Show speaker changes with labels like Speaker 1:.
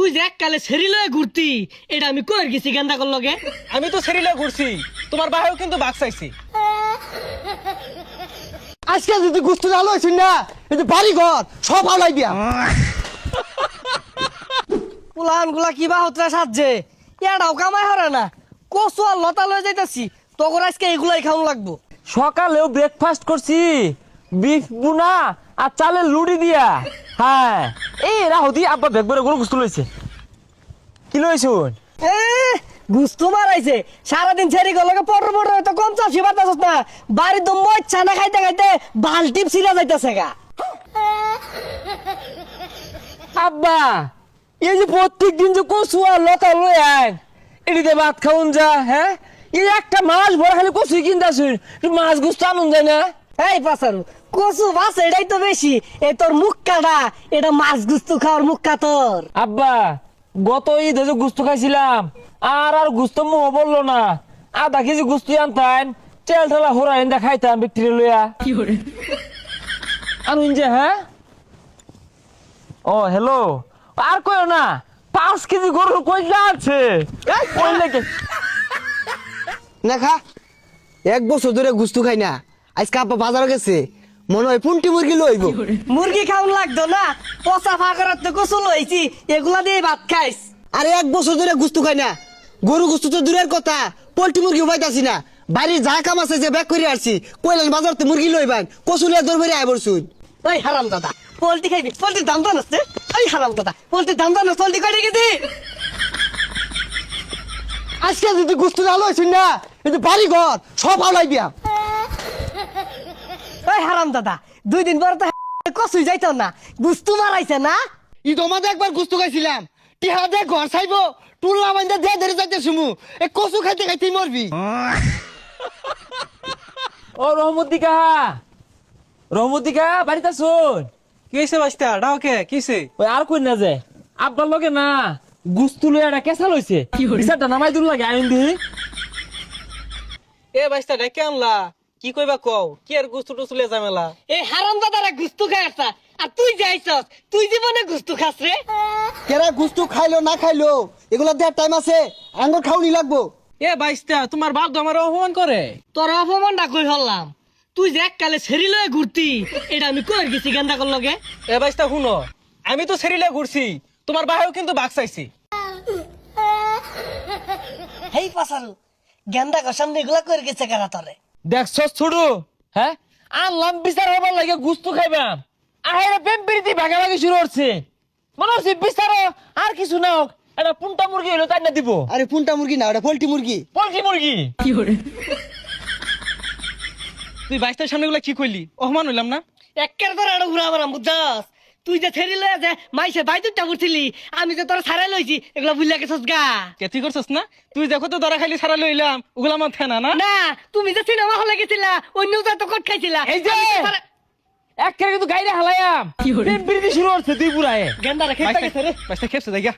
Speaker 1: তুই যে এককালে ছেড়ি লয়ে ঘুরতি এটা আমি কই গেছি গেন্দা কর লগে।
Speaker 2: আমি তো ছেড়ি লয়ে ঘুরছি, তোমার বাহেও কিন্তু বাঘ চাইছি।
Speaker 3: আজকে যদি গুস্তু না লইছিস না এই যে বাড়ি ঘর সব আলাই দিয়া
Speaker 1: পুলান গুলা কিবা হতরা সাজছে এটাও কামাই হরে না। কচু আর লতা লয়ে যাইতাছি তখন আজকে এগুলাই খাওয়া লাগবো।
Speaker 4: সকালেও ব্রেকফাস্ট করছি বিফ বুনা আর চালের লুড়ি দিয়া। হ্যাঁ এই রাহুদি আব্বা ব্যাগ ভরে গরু গুস্তু লইছে। কি লইছুন?
Speaker 1: এ গুস্তু মারাইছে সারাদিন ছেড়ি গেল পটর পটর তো কম চাষি বাতাস না বাড়ির দম মচ্ছা না খাইতে খাইতে বালটি ছিঁড়া যাইতাছে গা।
Speaker 4: আব্বা এই যে প্রত্যেক দিন যে কচু আর লতা লই আন এটিতে ভাত খাউন যা। হ্যাঁ এই একটা মাছ ভরা খালি কচু কিনতাছুন, মাছ গুস্তু আনুন যায় না।
Speaker 1: এই পাসারু কচু বাস এটাই তো বেশি। এই তোর মুখ কাটা এটা মাছ গুস্তু খাওয়ার মুখ তোর।
Speaker 4: আব্বা গত ঈদ যে গুস্তু খাইছিলাম আর গুস্তু মোহ বললো না। আধা কেজি গুস্তু আনতাম তেল ঠেলা হোরা এনে খাইতাম বিক্রি লইয়া। আনুন যে। হ্যাঁ ও হ্যালো আর কইও না 5 কেজি গরু কইলা আছে ওই লেগে
Speaker 3: দেখা 1 বছর ধরে গুস্তু খাই না, আজকে আপা বাজারে গেছে মনে হয় পুন্টি মুরগি লইব।
Speaker 1: মুরগি খাওয়ান লাগতো না, পচা ফাঁকরাত তো কচু লইছি এগুলা দিয়ে ভাত খাইস।
Speaker 3: আরে 1 বছর ধরে গুস্তু খাই না, গরু গুস্তু তো দূরের কথা পোল্ট্রি মুরগি পাইতাছি না। বাড়ির যা কাম আছে যে ব্যাগ করে আসছি কইলেন বাজারতে মুরগি লইবেন কচু লিয়া দৌড় বেরিয়ে আয় বলছুন।
Speaker 1: ওই হারাম দাদা পোল্ট্রি খাইবি, পোল্ট্রির দাম জানাস রে? ওই হারাম দাদা পোল্ট্রির দাম জানাস? পোল্ট্রি কয়টা কেজি?
Speaker 3: আজকে যদি গুস্তু না লইছিস না এই যে বাড়ি ঘর সব আলাই দিয়া।
Speaker 1: ওই হারাম দাদা 2 দিন পর তো কচুই যাইতো না, গুস্তু মারাইছে না।
Speaker 3: ঈদ আমাদের একবার গুস্তু খাইছিলাম টিহা দে ঘর চাইবো টুল্লা বান্ধে দে ধরে যাইতে শুমু এই কচু খাইতে খাইতেই মরবি।
Speaker 4: ও রহমতিকা, রহমতিকা বাড়িতে আসুন।
Speaker 2: কি হয়েছে বাস্তা ডাকে কিছে?
Speaker 4: ওই আর কই না যে আব্বার লগে না গুস্তু লইয়া একটা কেঁচা লইছে, বিচারটা নামাই দূর লাগে আইন দিহি।
Speaker 2: এ বাস্তা ডাকে আনলা কি কইবা কও? কি আর গুস্তু টুসুলে ঝামেলা?
Speaker 1: এই হারাম দাদারা গুস্তু খাই আসা আর তুই যাইছস, তুই জীবনে গুস্তু খাস রে?
Speaker 3: কেরা গুস্তু খাইলো না খাইলো এগুলা দেওয়ার টাইম আছে, আঙ্গুর খাওনি লাগবো।
Speaker 2: এ বাস্তা তোমার বাপ তো আমার অপমান করে।
Speaker 1: তোর অপমানটা কই হল্লাম? তুই যে এককালে ছেড়ি লয়ে ঘুরতি এটা আমি কই গেছি গেন্দা কর লগে।
Speaker 2: এ বাস্তা শুনো, আমি তো ছেড়ি লয়ে ঘুরছি, তোমার বাহেও কিন্তু বাঘ চাইছি।
Speaker 1: হেই পাসারু গেন্দা কর সামনে এগুলা কই গেছে কারা তোরে?
Speaker 4: দেখছস ছোটু? হ্যাঁ আনলাম বিচার হবার লাগে গুস্তু খাইবাম আহের বেম্পিরিতি ভাগাভাগি শুরু হচ্ছে। মনে হচ্ছে বিচার আর কিছু না হোক এটা পুন্টা মুরগি হইলো তাই না দিব।
Speaker 3: আরে পুন্টা মুরগি না ওটা পোল্ট্রি মুরগি।
Speaker 4: পোল্ট্রি মুরগি
Speaker 2: তুই বাইস্তার সামনে গুলা কি কইলি? অপমান হইলাম না?
Speaker 1: একের তোর আড়ো ঘুরা আমার বুঝছস? তুই যে ছেড়ি লয়ে যে মাইসে বাই দুটা উঠছিলি আমি যে তোর ছাড়াই লইছি এগুলা বুঝলা গেছস গা।
Speaker 2: কে তুই করছস না? তুই দেখো তো দরা খাইলি সারা লইলাম ওগুলা আমার ফেনা না।
Speaker 1: না তুমি যে সিনেমা হলে গেছিলা অন্য যা তো কট খাইছিলা।
Speaker 4: এই যে এক কিন্তু গাইরে হালায়াম বেম্পিরিতি শুরু হচ্ছে তুই পুরায়ে
Speaker 1: গেন্দারে খেতে গেছে রে।
Speaker 2: বাইস্তা খেপছে দেখা